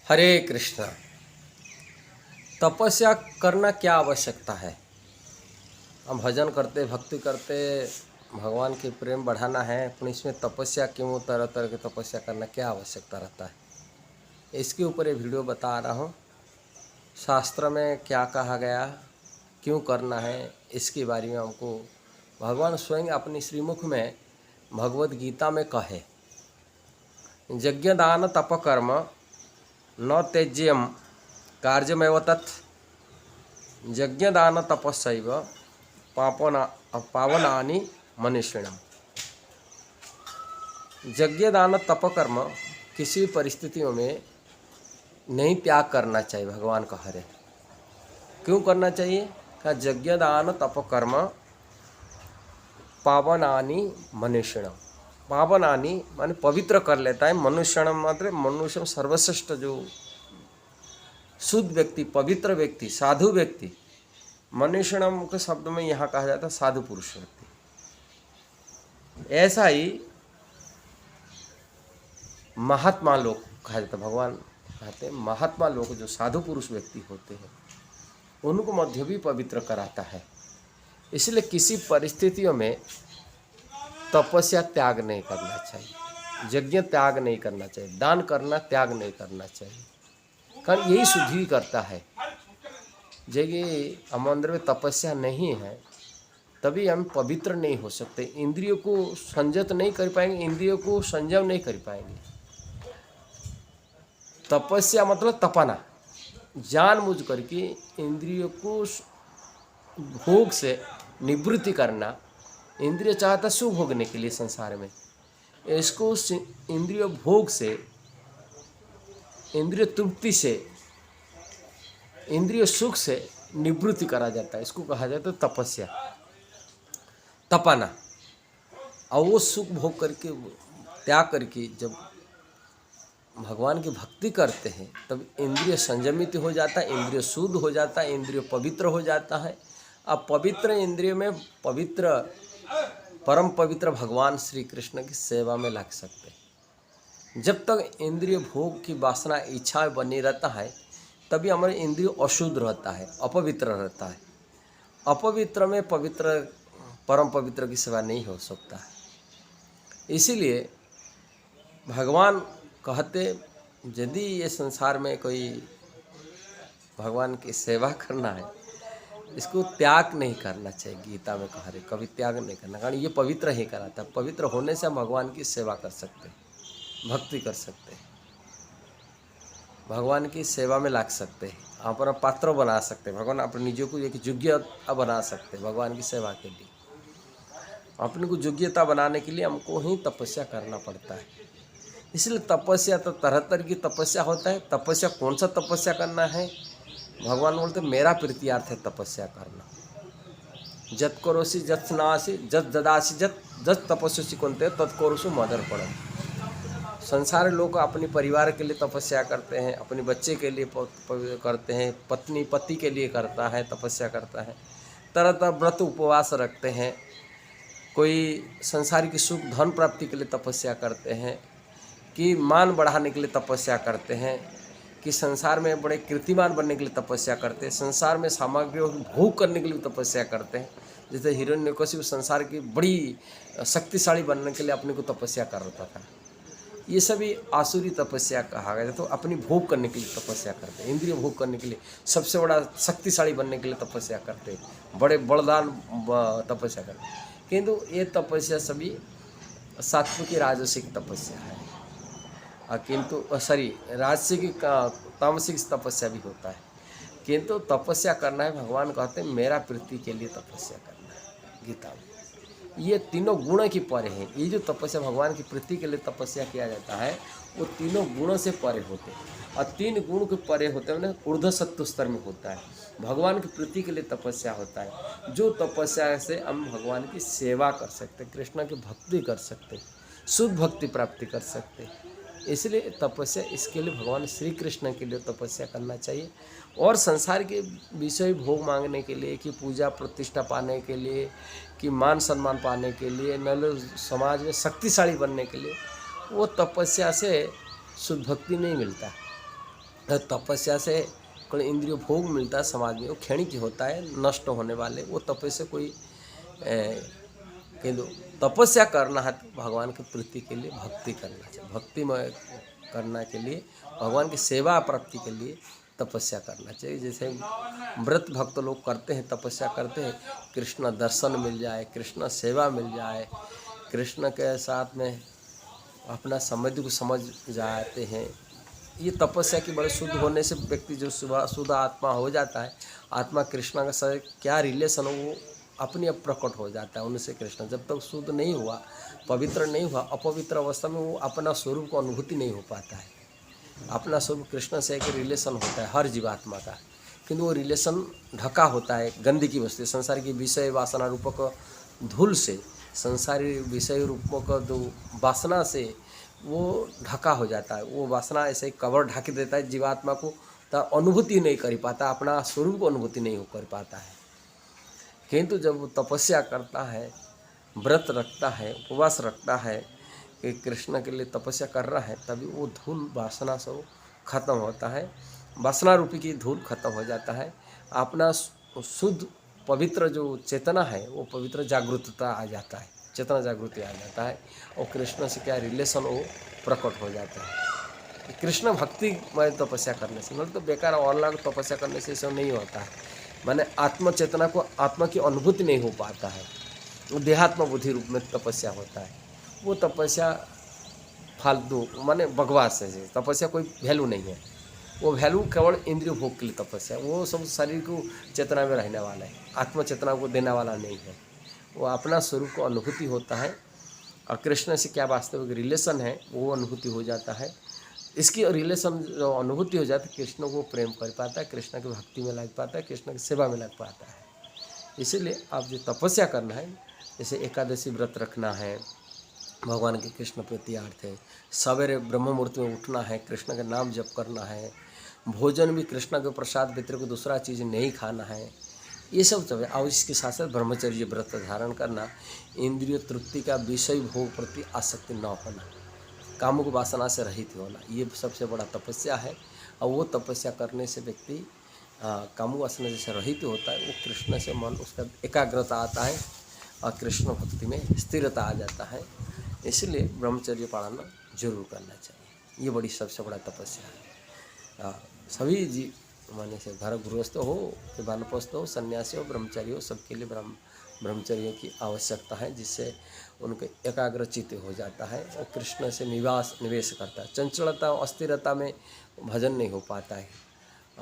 हरे कृष्णा। तपस्या करना क्या आवश्यकता है? हम भजन करते, भक्ति करते, भगवान की प्रेम बढ़ाना है, पर इसमें तपस्या क्यों, तरह तरह की तपस्या करना क्या आवश्यकता रहता है, इसके ऊपर ये वीडियो बता रहा हूँ। शास्त्र में क्या कहा गया, क्यों करना है, इसके बारे में हमको भगवान स्वयं अपनी श्रीमुख में भगवद गीता में कहे। यज्ञ दान तप कर्म न त्यज्यम कार्यमेव तत् यज्ञ दान तपस्यैव पावनानि मनीषिणम्। यज्ञ दान तप कर्म किसी परिस्थितियों में नहीं त्याग करना चाहिए। भगवान का हरे क्यों करना चाहिए? का यज्ञ दान तप कर्म पावनानि मनीषिणम्। पावनानि माने पवित्र कर लेता है। मनुष्यणम मतलब मनुष्य सर्वश्रेष्ठ, जो शुद्ध व्यक्ति, पवित्र व्यक्ति, साधु व्यक्ति। मनीषिणम के शब्द में यहाँ कहा जाता है साधु पुरुष व्यक्ति। ऐसा ही महात्मा लोग कहा जाता है। भगवान कहते हैं महात्मा लोग जो साधु पुरुष व्यक्ति होते हैं उनको मध्य भी पवित्र कराता है। इसलिए किसी परिस्थितियों में तपस्या त्याग नहीं करना चाहिए, यज्ञ त्याग नहीं करना चाहिए, दान करना त्याग नहीं करना चाहिए, कारण यही शुद्धि करता है। यदि हम अंदर में तपस्या नहीं है तभी हम पवित्र नहीं हो सकते, इंद्रियों को संयत नहीं कर पाएंगे, इंद्रियों को संयम नहीं कर पाएंगे। तपस्या मतलब तपना, जानबूझ करके इंद्रियों को भोग से निवृत्ति करना। इंद्रिय चाहता सुख भोगने के लिए संसार में, इसको इंद्रिय भोग से, इंद्रिय तृप्ति से, इंद्रिय सुख से निवृत्ति करा जाता है। इसको कहा जाता है तपस्या, तपना। और वो सुख भोग करके, त्याग करके जब भगवान की भक्ति करते हैं तब इंद्रिय संयमित हो जाता है, इंद्रिय शुद्ध हो जाता है, इंद्रिय पवित्र हो जाता है। अब पवित्र इंद्रिय में पवित्र, परम पवित्र भगवान श्री कृष्ण की सेवा में लग सकते हैं। जब तक इंद्रिय भोग की वासना, इच्छा बनी रहता है तभी हमारे इंद्रिय अशुद्ध रहता है, अपवित्र रहता है। अपवित्र में पवित्र, परम पवित्र की सेवा नहीं हो सकता है। इसीलिए भगवान कहते, यदि ये संसार में कोई भगवान की सेवा करना है इसको त्याग नहीं करना चाहिए। गीता में कहा रहे कभी त्याग नहीं करना, कारण ये पवित्र ही कराता है। पवित्र होने से हम भगवान की सेवा कर सकते हैं, भक्ति कर सकते हैं, भगवान की सेवा में लग सकते हैं, अपना पात्र बना सकते हैं, भगवान अपने निजों को एक योग्यता बना सकते हैं भगवान की सेवा के लिए। अपने को योग्यता बनाने के लिए हमको ही तपस्या करना पड़ता है। इसलिए तपस्या तो तरह तरह की तपस्या होता है। तपस्या कौन सा तपस्या करना है? भगवान बोलते मेरा प्रीतियार्थ है तपस्या करना। जत करोसी जत स्नासी जत ददासी जत तपस्या कौनते तत्करोसु मदर पड़म। संसार लोग अपने परिवार के लिए तपस्या करते हैं, अपने बच्चे के लिए करते हैं, पत्नी पति के लिए करता है, तपस्या करता है, तरह तरह व्रत उपवास रखते हैं। कोई संसार की सुख धन प्राप्ति के लिए तपस्या करते हैं, कि मान बढ़ाने के लिए तपस्या करते हैं, कि संसार में बड़े कीर्तिमान बनने के लिए तपस्या करते हैं, संसार में सामग्री भोग करने के लिए तपस्या करते हैं। जैसे हिरण्यकशिपु संसार की बड़ी शक्तिशाली बनने के लिए अपने को तपस्या कर रहा था। ये सभी आसुरी तपस्या कहा गया। तो अपनी भोग करने के लिए तपस्या करते हैं, इंद्रिय भोग करने के लिए, सबसे बड़ा शक्तिशाली बनने के लिए तपस्या करते हैं, बड़े बलिदान तपस्या करते हैं। किंतु ये तपस्या सभी सात्विक राजसिक तपस्या है, किंतु राजसिक तामसिक तपस्या भी होता है। किंतु तपस्या करना है, भगवान कहते हैं मेरा प्रीति के लिए तपस्या करना है। गीता में ये तीनों गुण की परे हैं। ये जो तपस्या भगवान की प्रीति के लिए तपस्या किया जाता है वो तीनों गुणों से परे होते हैं। और तीन गुण के परे होते हैं, ऊर्ध्व सत्व स्तर में होता है। भगवान की प्रीति के लिए तपस्या होता है, जो तपस्या से हम भगवान की सेवा कर सकते हैं, कृष्ण की भक्ति कर सकते हैं, शुद्ध भक्ति प्राप्ति कर सकते हैं। इसलिए तपस्या, इसके लिए भगवान श्री कृष्ण के लिए तपस्या करना चाहिए। और संसार के विषय भोग मांगने के लिए, कि पूजा प्रतिष्ठा पाने के लिए, कि मान सम्मान पाने के लिए, न समाज में शक्तिशाली बनने के लिए, वो तपस्या से शुद्ध भक्ति नहीं मिलता। तपस्या से कोई इंद्रिय भोग मिलता है समाज में, वो क्षणिक होता है, नष्ट होने वाले। वो तपस्या कोई किंतु तपस्या करना है तो भगवान की प्रीति के लिए भक्ति करना चाहिए। भक्तिमय करना के लिए, भगवान की सेवा प्राप्ति के लिए तपस्या करना चाहिए। जैसे व्रत भक्त लोग करते हैं, तपस्या करते हैं, कृष्ण दर्शन मिल जाए, कृष्ण सेवा मिल जाए, कृष्ण के साथ में अपना समृद्धि को समझ जाते हैं। ये तपस्या की बड़े शुद्ध होने से व्यक्ति जो सुबह शुद्ध आत्मा हो जाता है, आत्मा कृष्ण का साथ क्या रिलेशन हो वो अपने आप प्रकट हो जाता है उनसे। कृष्ण जब तक शुद्ध नहीं हुआ, पवित्र नहीं हुआ, अपवित्र अवस्था में वो अपना स्वरूप को अनुभूति नहीं हो पाता है। अपना स्वरूप कृष्ण से एक रिलेशन होता है हर जीवात्मा का, किंतु वो रिलेशन ढका होता है गंदी की वस्तु, संसार की विषय वासना रूपक धूल से, संसारी विषय रूपक जो वासना से वो ढका हो जाता है। वो वासना ऐसे ही कवर ढक देता है जीवात्मा को, तो अनुभूति नहीं कर पाता, अपना स्वरूप को अनुभूति नहीं कर पाता है। किंतु जब वो तपस्या करता है, व्रत रखता है, उपवास रखता है कि कृष्ण के लिए तपस्या कर रहा है, तभी वो धूल वासना से वो खत्म होता है, वासना रूपी की धूल खत्म हो जाता है। अपना शुद्ध पवित्र जो चेतना है वो पवित्र जागृतता आ जाता है, चेतना जागृति आ जाता है, और कृष्ण से क्या रिलेशन वो प्रकट हो जाता है। कृष्ण भक्ति में तपस्या करने से, मतलब तो बेकार ऑनलाइन तपस्या करने से सब नहीं होता है। माने आत्म चेतना को, आत्मा की अनुभूति नहीं हो पाता है, वो देहात्म बुद्धि रूप में तपस्या होता है। वो तपस्या फालतू माने बकवास है। तपस्या कोई वैल्यू नहीं है, वो वैल्यू केवल इंद्रिय भोग के लिए तपस्या, वो सब शरीर को चेतना में रहने वाला है, आत्म चेतना को देने वाला नहीं है। वो अपना स्वरूप को अनुभूति होता है, और कृष्ण से क्या वास्तविक रिलेशन है वो अनुभूति हो जाता है। इसकी रिलेशन जो अनुभूति हो जाती है, कृष्ण को प्रेम कर पाता है, कृष्ण की भक्ति में लग पाता है, कृष्ण की सेवा में लग पाता है। इसीलिए आप जो तपस्या करना है, जैसे एकादशी व्रत रखना है, भगवान के कृष्ण प्रति अर्थ है, सवेरे ब्रह्म मुहूर्त में उठना है, कृष्ण का नाम जप करना है, भोजन भी कृष्ण के प्रसाद व्यतिरिक्त को दूसरा चीज़ नहीं खाना है, ये सब तो है। और इसके साथ साथ ब्रह्मचर्य व्रत धारण करना, इंद्रिय तृप्ति का विषय भोग प्रति आसक्ति न होना, कामुक वासना से रहित होना, ये सबसे बड़ा तपस्या है। और वो तपस्या करने से व्यक्ति कामुक वासना जैसे रहित होता है, वो कृष्ण से मन उसका एकाग्रता आता है और कृष्ण भक्ति में स्थिरता आ जाता है। इसलिए ब्रह्मचर्य पालन जरूर करना चाहिए, ये बड़ी सबसे बड़ा तपस्या है। सभी जी माने से घर गृहस्थ हो कि वानप्रस्थ हो, सन्यासी हो, ब्रह्मचारी हो, सबके लिए ब्रह्मचर्य की आवश्यकता है, जिससे उनके एकाग्र चित्त हो जाता है और कृष्ण से निवेश करता है। चंचलता और अस्थिरता में भजन नहीं हो पाता है,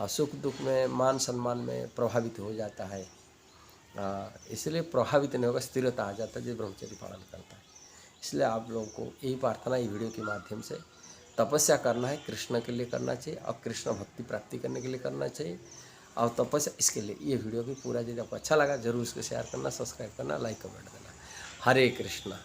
सुख दुख में, मान सम्मान में प्रभावित हो जाता है। इसलिए प्रभावित नहीं होगा, स्थिरता आ जाता है जो ब्रह्मचर्य पालन करता है। इसलिए आप लोगों को यही प्रार्थना ये वीडियो के माध्यम से, तपस्या करना है कृष्ण के लिए करना चाहिए, और कृष्ण भक्ति प्राप्ति करने के लिए करना चाहिए। और तपस्या इसके लिए ये वीडियो भी पूरा, यदि आपको अच्छा लगा जरूर इसको शेयर करना, सब्सक्राइब करना, लाइक कमेंट देना। हरे कृष्णा।